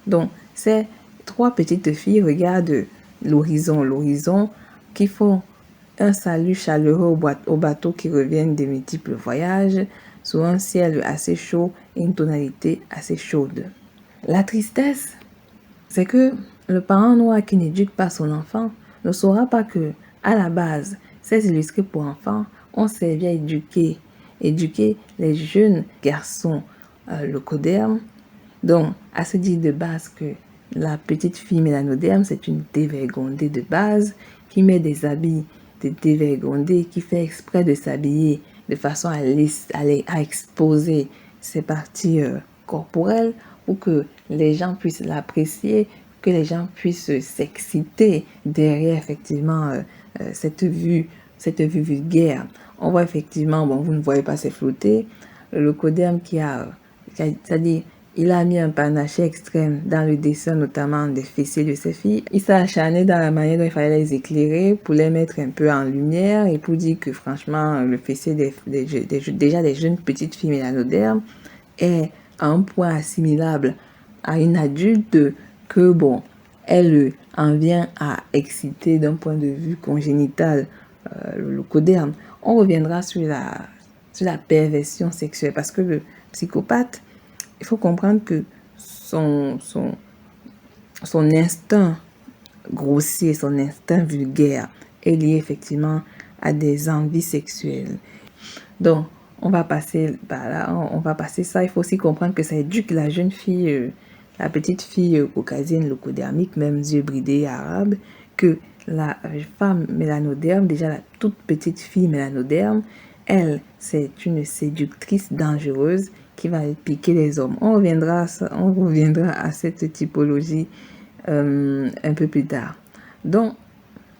Donc, ces trois petites filles regardent l'horizon qui font un salut chaleureux au bateau qui reviennent des multiples voyages sous un ciel assez chaud et une tonalité assez chaude. La tristesse, c'est que le parent noir qui n'éduque pas son enfant ne saura pas que, à la base, ces illustrés pour enfants ont servi à éduquer les jeunes garçons leucodermes. Donc, à se dire de base que la petite fille mélanoderme, c'est une dévergondée de base qui met des habits de dévergondée, qui fait exprès de s'habiller de façon à exposer ses parties corporelles pour que les gens puissent l'apprécier, que les gens puissent s'exciter derrière effectivement cette vue vulgaire. On voit effectivement, bon, vous ne voyez pas, c'est flouté, le leucoderme c'est-à-dire, il a mis un panaché extrême dans le dessin, notamment des fessiers de ses filles. Il s'est acharné dans la manière dont il fallait les éclairer pour les mettre un peu en lumière et pour dire que franchement, le fessier déjà des jeunes petites filles mélanodermes est à un point assimilable à une adulte que, bon, elle en vient à exciter d'un point de vue congénital le leucoderme. On reviendra sur la perversion sexuelle parce que le psychopathe, il faut comprendre que son instinct grossier, son instinct vulgaire est lié effectivement à des envies sexuelles. Donc, on va passer par là, on va passer ça. Il faut aussi comprendre que ça éduque la jeune fille, la petite fille caucasienne leucodermique, même yeux bridés arabes, que la femme mélanoderme, déjà la toute petite fille mélanoderme, elle, c'est une séductrice dangereuse qui va piquer les hommes. On reviendra à cette typologie un peu plus tard. Donc,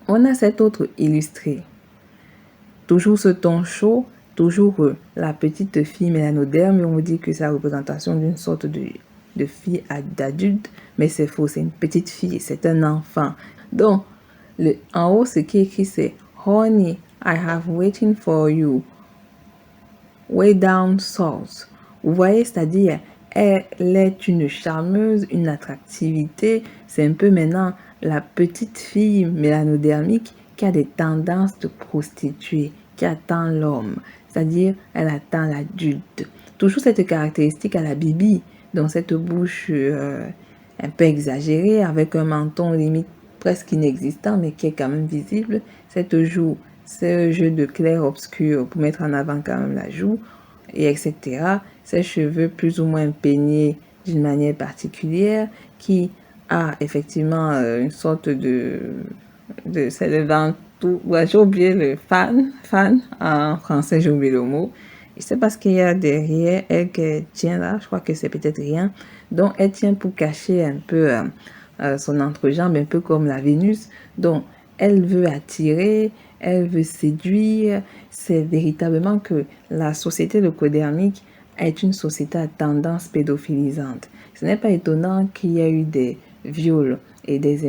on a cet autre illustré. Toujours ce ton chaud, toujours la petite fille mélanoderme, et on dit que c'est la représentation d'une sorte de fille d'adulte, mais c'est faux, c'est une petite fille, c'est un enfant. Donc, en haut, ce qui est écrit, c'est « Honey, I have waiting for you, way down south ». Vous voyez, c'est-à-dire, elle est une charmeuse, une attractivité. C'est un peu maintenant la petite fille mélanodermique qui a des tendances de prostituée, qui attend l'homme. C'est-à-dire, elle attend l'adulte. Toujours cette caractéristique à la Bibi, dans cette bouche un peu exagérée, avec un menton limite presque inexistant, mais qui est quand même visible. Cette joue, ce jeu de clair-obscur pour mettre en avant quand même la joue, et etc. Ses cheveux plus ou moins peignés d'une manière particulière, qui a effectivement une sorte c'est le ventoux, ouais, j'ai oublié le fan, en français j'ai oublié le mot. Je sais pas ce qu'il y a derrière elle qu'elle tient là, je crois que c'est peut-être rien. Donc elle tient pour cacher un peu son entrejambe, un peu comme la Vénus. Donc elle veut attirer, elle veut séduire. C'est véritablement que la société leucodermique est une société à tendance pédophilisante. Ce n'est pas étonnant qu'il y ait eu des viols et des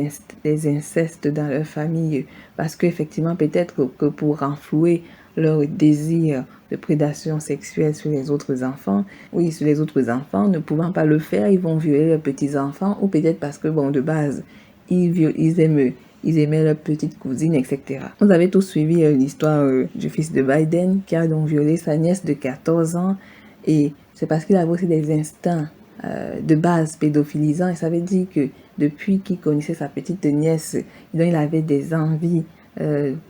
incestes dans leur famille, parce qu'effectivement, peut-être que pour renflouer leur désir de prédation sexuelle sur les autres enfants, ne pouvant pas le faire, ils vont violer leurs petits-enfants, ou peut-être parce que, bon, de base, ils aimaient leur petite cousine, etc. Vous avez tous suivi l'histoire du fils de Biden qui a donc violé sa nièce de 14 ans, et c'est parce qu'il avait aussi des instincts de base pédophilisants, et ça veut dire que depuis qu'il connaissait sa petite nièce, il avait des envies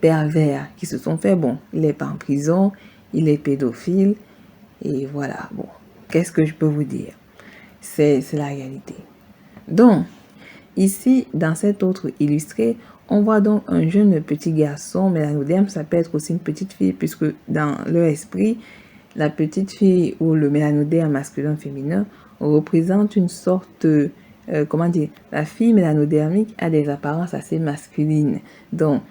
pervers qui se sont fait. Bon, il n'est pas en prison, il est pédophile, Et voilà, bon, qu'est-ce que je peux vous dire? C'est la réalité. Donc, ici, dans cet autre illustré, on voit donc un jeune petit garçon mélanoderme, ça peut être aussi une petite fille, puisque dans leur esprit, la petite fille ou le mélanoderme masculin-féminin représente une sorte, comment dire, la fille mélanodermique a des apparences assez masculines. Donc,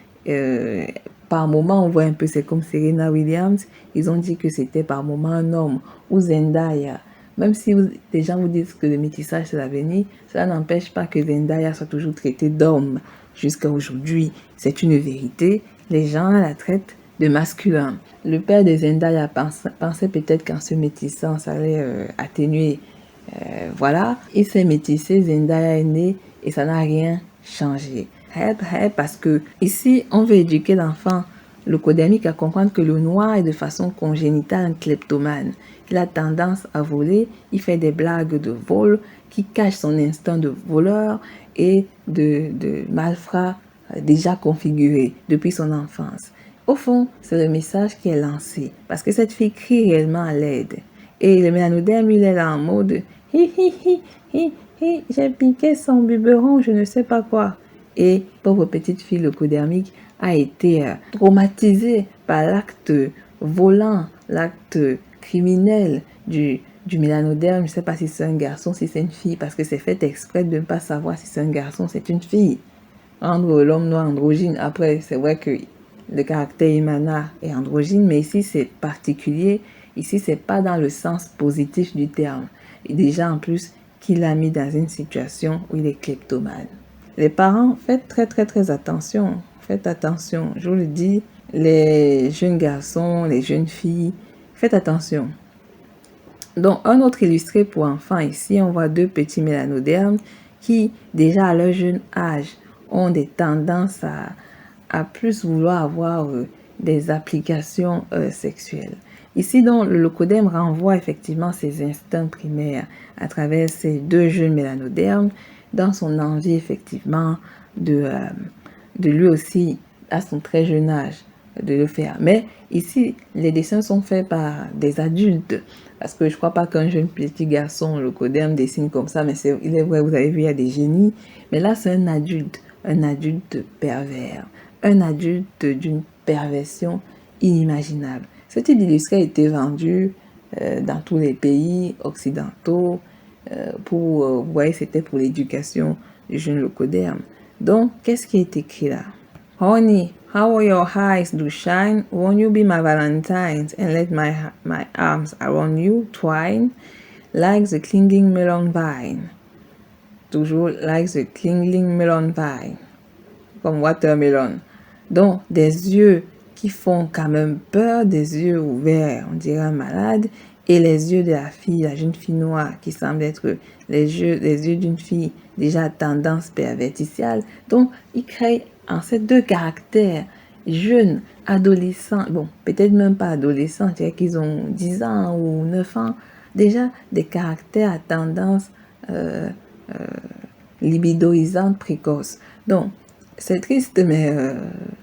par moment, on voit un peu, c'est comme Serena Williams, ils ont dit que c'était par moment un homme, ou Zendaya. Même si les gens vous disent que le métissage c'est l'avenir, cela n'empêche pas que Zendaya soit toujours traitée d'homme jusqu'à aujourd'hui. C'est une vérité. Les gens la traitent de masculin. Le père de Zendaya pensait peut-être qu'en se métissant, ça allait atténuer. Voilà, il s'est métissé, Zendaya est née et ça n'a rien changé. Parce que ici, on veut éduquer l'enfant leucodermique à comprendre que le noir est de façon congénitale un kleptomane. Il a tendance à voler, il fait des blagues de vol qui cachent son instinct de voleur et de malfrat déjà configuré depuis son enfance. Au fond, c'est le message qui est lancé parce que cette fille crie réellement à l'aide. Et le mélanoderme, il est là en mode hi hi hi hi hi, j'ai piqué son biberon, je ne sais pas quoi. Et pauvre petite fille leucodermique a été traumatisée par l'acte volant, l'acte criminel du mélanoderme. Je ne sais pas si c'est un garçon, si c'est une fille, parce que c'est fait exprès de ne pas savoir si c'est un garçon, c'est une fille. Rendre l'homme noir androgyne. Après, c'est vrai que le caractère Imana est androgyne, mais ici c'est particulier. Ici, c'est pas dans le sens positif du terme. Et déjà, en plus, qu'il l'a mis dans une situation où il est kleptomane. Les parents, faites très attention. Faites attention. Je vous le dis, les jeunes garçons, les jeunes filles, faites attention. Donc, un autre illustré pour enfants ici, on voit deux petits mélanodermes qui, déjà à leur jeune âge, ont des tendances à plus vouloir avoir des applications sexuelles. Ici, donc, le leucoderme renvoie effectivement ses instincts primaires à travers ces deux jeunes mélanodermes dans son envie effectivement de lui aussi, à son très jeune âge, de le faire. Mais ici, les dessins sont faits par des adultes. Parce que je ne crois pas qu'un jeune petit garçon, leucoderme, dessine comme ça. Mais il est vrai, vous avez vu, il y a des génies. Mais là, c'est un adulte pervers. Un adulte d'une perversion inimaginable. Ce type d'illustré a été vendu dans tous les pays occidentaux. Vous voyez, c'était pour l'éducation du jeune leucoderme. Donc, qu'est-ce qui est écrit là? Honey, how your eyes do shine, won't you be my valentines and let my arms around you twine like the clinging melon vine. Toujours like the clinging melon vine. Comme watermelon. Donc, des yeux qui font quand même peur, des yeux ouverts, on dirait un malade, et les yeux de la fille, la jeune fille noire, qui semble être les yeux d'une fille déjà à tendance perverticiale. Donc, il crée en ces deux caractères, jeunes, adolescents, bon, peut-être même pas adolescents, c'est-à-dire qu'ils ont 10 ans ou 9 ans, déjà des caractères à tendance libidoisante précoce. Donc, c'est triste, mais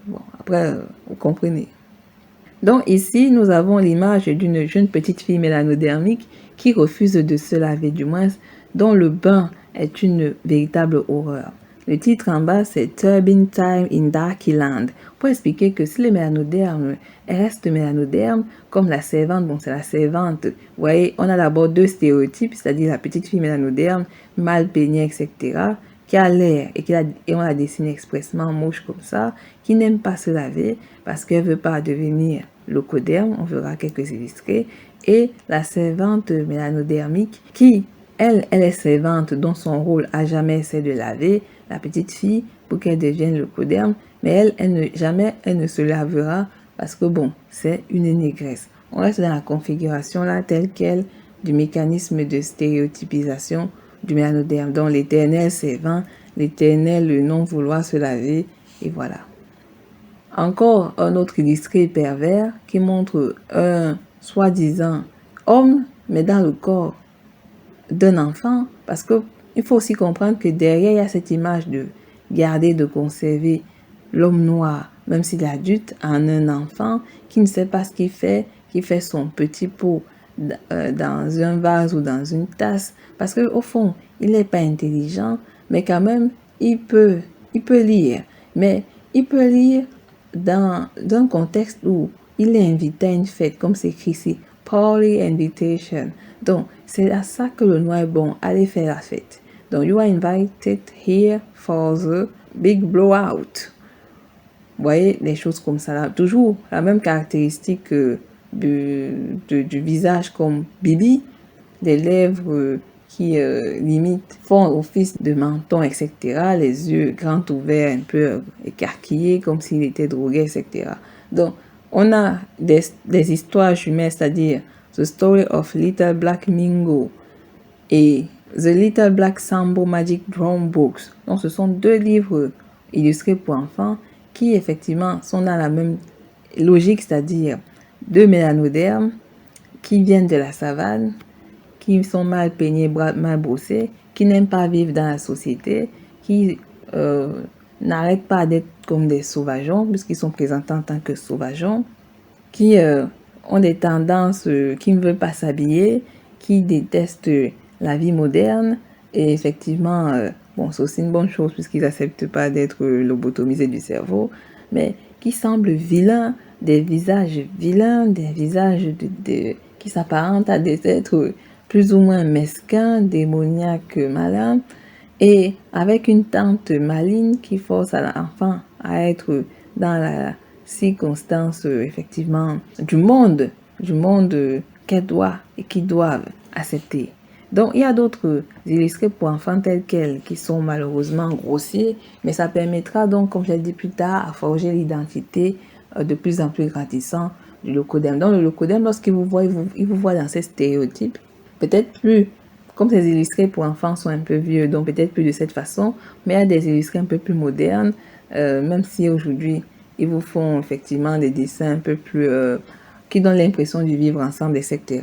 bon, après, vous comprenez. Donc ici, nous avons l'image d'une jeune petite fille mélanodermique qui refuse de se laver, du moins, dont le bain est une véritable horreur. Le titre en bas, c'est Turbine Time in Darky Land, pour expliquer que si les mélanodermes restent mélanodermes, comme la servante, bon, c'est la servante. Vous voyez, on a d'abord deux stéréotypes, c'est-à-dire la petite fille mélanoderme, mal peignée, etc., qui a l'air, et on la dessine expressement moche comme ça, qui n'aime pas se laver parce qu'elle ne veut pas devenir leucoderme, on verra quelques illustrés, et la servante mélanodermique qui, elle est servante dont son rôle à jamais c'est de laver la petite fille pour qu'elle devienne leucoderme, mais jamais elle ne se lavera parce que bon, c'est une négresse. On reste dans la configuration là telle quelle du mécanisme de stéréotypisation du mélanoderme, dont l'éternel servant, l'éternel non-vouloir se laver, et voilà. Encore un autre illustré pervers qui montre un soi-disant homme, mais dans le corps d'un enfant, parce qu'il faut aussi comprendre que derrière, il y a cette image de garder, de conserver l'homme noir, même s'il est adulte, en un enfant qui ne sait pas ce qu'il fait, qui fait son petit pot dans un vase ou dans une tasse, parce que au fond, il n'est pas intelligent, mais quand même, il peut lire. Mais il peut lire dans un contexte où il est invité à une fête, comme c'est écrit ici, Party Invitation. Donc, c'est à ça que le noir est bon, aller faire la fête. Donc, you are invited here for the big blowout. Vous voyez, des choses comme ça là. Toujours la même caractéristique du visage comme Bibi, les lèvres qui limite font office de menton, etc. Les yeux grands ouverts, un peu écarquillés, comme s'il était drogué, etc. Donc, on a des histoires jumelles, c'est-à-dire The Story of Little Black Mingo et The Little Black Sambo Magic Drum Books. Donc, ce sont deux livres illustrés pour enfants qui, effectivement, sont dans la même logique, c'est-à-dire deux mélanodermes qui viennent de la savane, qui sont mal peignés, mal brossés, qui n'aiment pas vivre dans la société, qui n'arrêtent pas d'être comme des sauvageons, puisqu'ils sont présentés en tant que sauvageons, qui ont des tendances, qui ne veulent pas s'habiller, qui détestent la vie moderne, et effectivement, bon, c'est aussi une bonne chose, puisqu'ils n'acceptent pas d'être lobotomisés du cerveau, mais qui semblent vilains, des visages vilains, des visages qui s'apparentent à des êtres plus ou moins mesquins, démoniaques, malins, et avec une tante maligne qui force à l'enfant à être dans la circonstance, effectivement, du monde qu'elle doit et qu'ils doivent accepter. Donc, il y a d'autres illustrés pour enfants tels quels qui sont malheureusement grossiers, mais ça permettra donc, comme je l'ai dit plus tard, à forger l'identité de plus en plus grandissant du locodème. Donc, le locodème, lorsqu'il vous voit, il vous voit dans ces stéréotypes, peut-être plus, comme ces illustrés pour enfants sont un peu vieux, donc peut-être plus de cette façon, mais il y a des illustrés un peu plus modernes, même si aujourd'hui, ils vous font effectivement des dessins un peu plus, qui donnent l'impression de vivre ensemble, etc.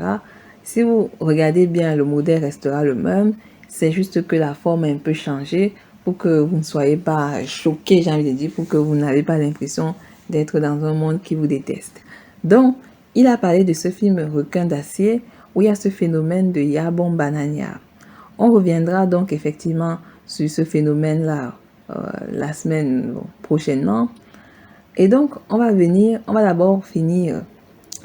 Si vous regardez bien, le modèle restera le même, c'est juste que la forme a un peu changé pour que vous ne soyez pas choqués, j'ai envie de dire, pour que vous n'avez pas l'impression d'être dans un monde qui vous déteste. Donc, il a parlé de ce film Requin d'acier, où il y a ce phénomène de Yabon Banania. On reviendra donc effectivement sur ce phénomène-là la semaine prochainement. Et donc, on va d'abord finir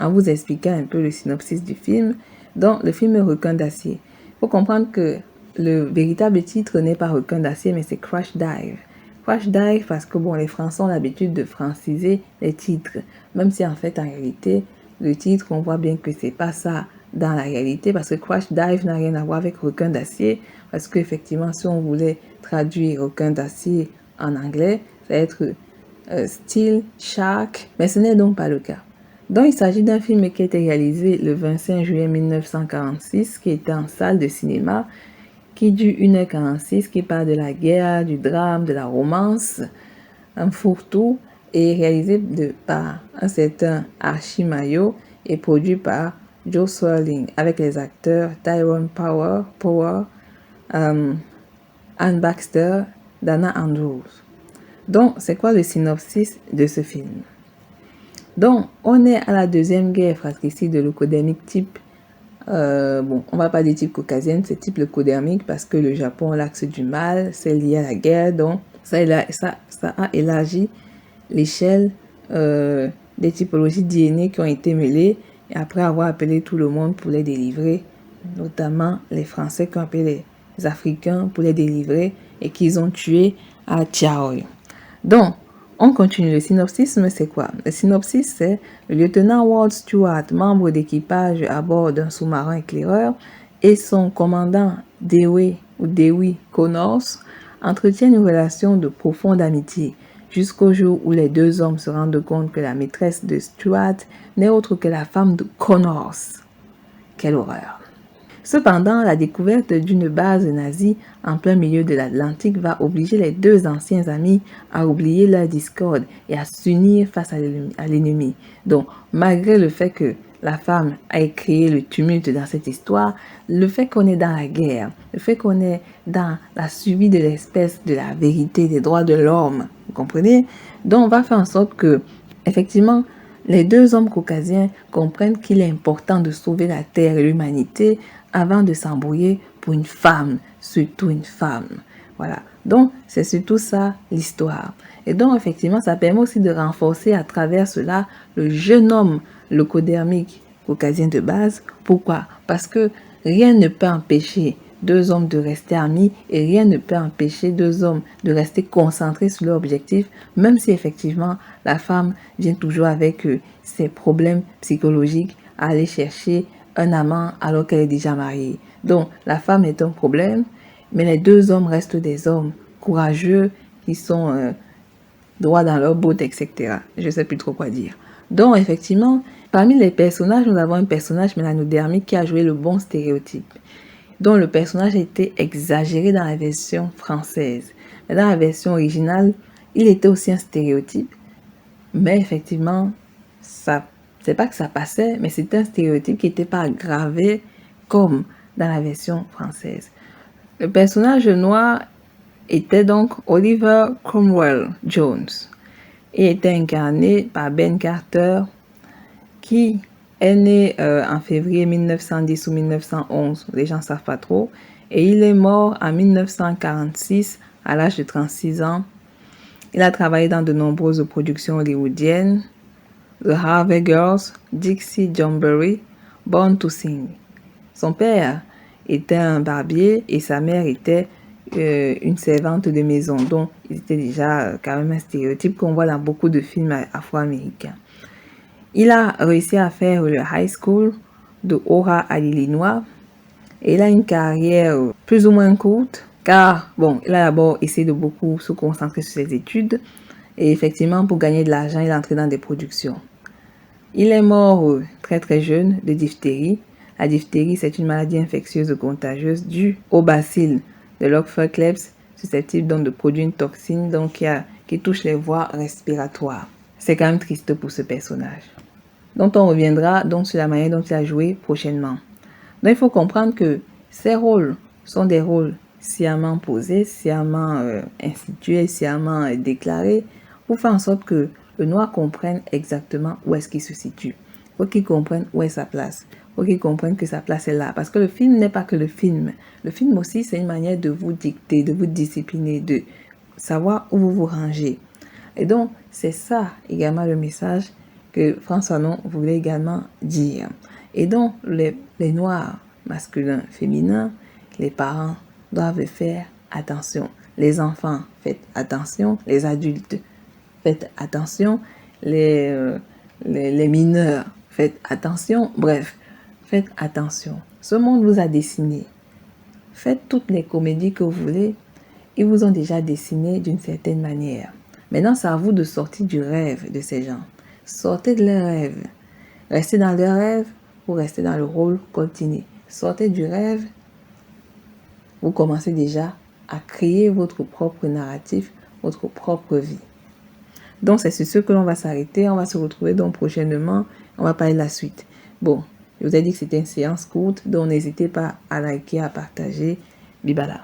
en vous expliquant un peu le synopsis du film. Donc, le film Requin d'acier. Il faut comprendre que le véritable titre n'est pas Requin d'acier, mais c'est Crash Dive. Crash Dive parce que bon, les Français ont l'habitude de franciser les titres, même si en fait, en réalité, le titre, on voit bien que c'est pas ça dans la réalité, parce que Crash Dive n'a rien à voir avec Requin d'acier, parce qu'effectivement, si on voulait traduire Requin d'acier en anglais, ça va être Steel Shark, mais ce n'est donc pas le cas. Donc, il s'agit d'un film qui a été réalisé le 25 juillet 1946, qui était en salle de cinéma, qui dure 1h46, qui parle de la guerre, du drame, de la romance, un fourre-tout, et réalisé par un certain Archie Mayo et produit par Joe Swerling, avec les acteurs Tyrone Power, Anne Baxter, Dana Andrews. Donc, c'est quoi le synopsis de ce film? Donc, on est à la deuxième guerre fratricide de leucodémique type, bon, on va pas dire type caucasienne, c'est type leucodémique parce que le Japon, l'axe du mal, c'est lié à la guerre, donc ça a élargi l'échelle des typologies DNA qui ont été mêlées, et après avoir appelé tout le monde pour les délivrer, notamment les Français qui ont appelé les Africains pour les délivrer et qu'ils ont tué à Tiaoy. Donc, on continue. Le synopsis, c'est quoi? Le synopsis, c'est le lieutenant Ward Stewart, membre d'équipage à bord d'un sous-marin éclaireur, et son commandant Dewey Connors entretiennent une relation de profonde amitié, jusqu'au jour où les deux hommes se rendent compte que la maîtresse de Stewart n'est autre que la femme de Connors. Quelle horreur! Cependant, la découverte d'une base nazie en plein milieu de l'Atlantique va obliger les deux anciens amis à oublier leur discorde et à s'unir face à l'ennemi. Donc, malgré le fait que la femme a créé le tumulte dans cette histoire, le fait qu'on est dans la guerre, le fait qu'on est dans la survie de l'espèce, de la vérité, des droits de l'homme, vous comprenez? Donc, on va faire en sorte que, effectivement, Les deux hommes caucasiens comprennent qu'il est important de sauver la Terre et l'humanité avant de s'embrouiller pour une femme, surtout une femme. Voilà. Donc, c'est surtout ça l'histoire. Et donc, effectivement, ça permet aussi de renforcer à travers cela le jeune homme leucodermique caucasien de base. Pourquoi? Parce que rien ne peut empêcher deux hommes de rester amis et rien ne peut empêcher deux hommes de rester concentrés sur leur objectif, même si effectivement la femme vient toujours avec ses problèmes psychologiques à aller chercher un amant alors qu'elle est déjà mariée. Donc, la femme est un problème, mais les deux hommes restent des hommes courageux qui sont droits dans leur bottes, etc. Je ne sais plus trop quoi dire. Donc, effectivement, parmi les personnages, nous avons un personnage mélanodermique qui a joué le bon stéréotype, dont le personnage a été exagéré dans la version française. Mais dans la version originale, il était aussi un stéréotype, mais effectivement, c'est pas que ça passait, mais c'était un stéréotype qui n'était pas gravé comme dans la version française. Le personnage noir était donc Oliver Cromwell Jones et était incarné par Ben Carter, qui est né en février 1910 ou 1911, les gens ne savent pas trop, et il est mort en 1946 à l'âge de 36 ans. Il a travaillé dans de nombreuses productions hollywoodiennes, The Harvey Girls, Dixie Jamboree, Born to Sing. Son père était un barbier et sa mère était une servante de maison. Donc, il était déjà quand même un stéréotype qu'on voit dans beaucoup de films afro-américains. Il a réussi à faire le high school de Aura à l'Illinois et il a une carrière plus ou moins courte car, bon, il a d'abord essayé de beaucoup se concentrer sur ses études et effectivement, pour gagner de l'argent, il est entré dans des productions. Il est mort très très jeune de diphtérie. La diphtérie, c'est une maladie infectieuse contagieuse due au bacille de l'Opher-Klebs, susceptible donc de produire une toxine donc, qui touche les voies respiratoires. C'est quand même triste pour ce personnage, dont on reviendra donc sur la manière dont il a joué prochainement. Donc il faut comprendre que ces rôles sont des rôles sciemment posés, sciemment institués, sciemment déclarés, pour faire en sorte que le noir comprenne exactement où est-ce qu'il se situe. Il faut qu'il comprenne où est sa place. Il faut qu'il comprenne que sa place est là. Parce que le film n'est pas que le film. Le film aussi, c'est une manière de vous dicter, de vous discipliner, de savoir où vous vous rangez. Et donc, c'est ça également le message que François Fanon voulait également dire. Et donc, les noirs masculins, féminins, les parents doivent faire attention. Les enfants, faites attention. Les adultes, faites attention. Les mineurs, faites attention. Bref, faites attention. Ce monde vous a dessiné. Faites toutes les comédies que vous voulez. Ils vous ont déjà dessiné d'une certaine manière. Maintenant, c'est à vous de sortir du rêve de ces gens. Sortez de leurs rêves. Restez dans leurs rêves ou restez dans le rôle continué. Sortez du rêve. Vous commencez déjà à créer votre propre narratif, votre propre vie. Donc, c'est sur ce que l'on va s'arrêter. On va se retrouver donc prochainement. On va parler de la suite. Bon, je vous ai dit que c'était une séance courte, donc n'hésitez pas à liker, à partager. Bibala.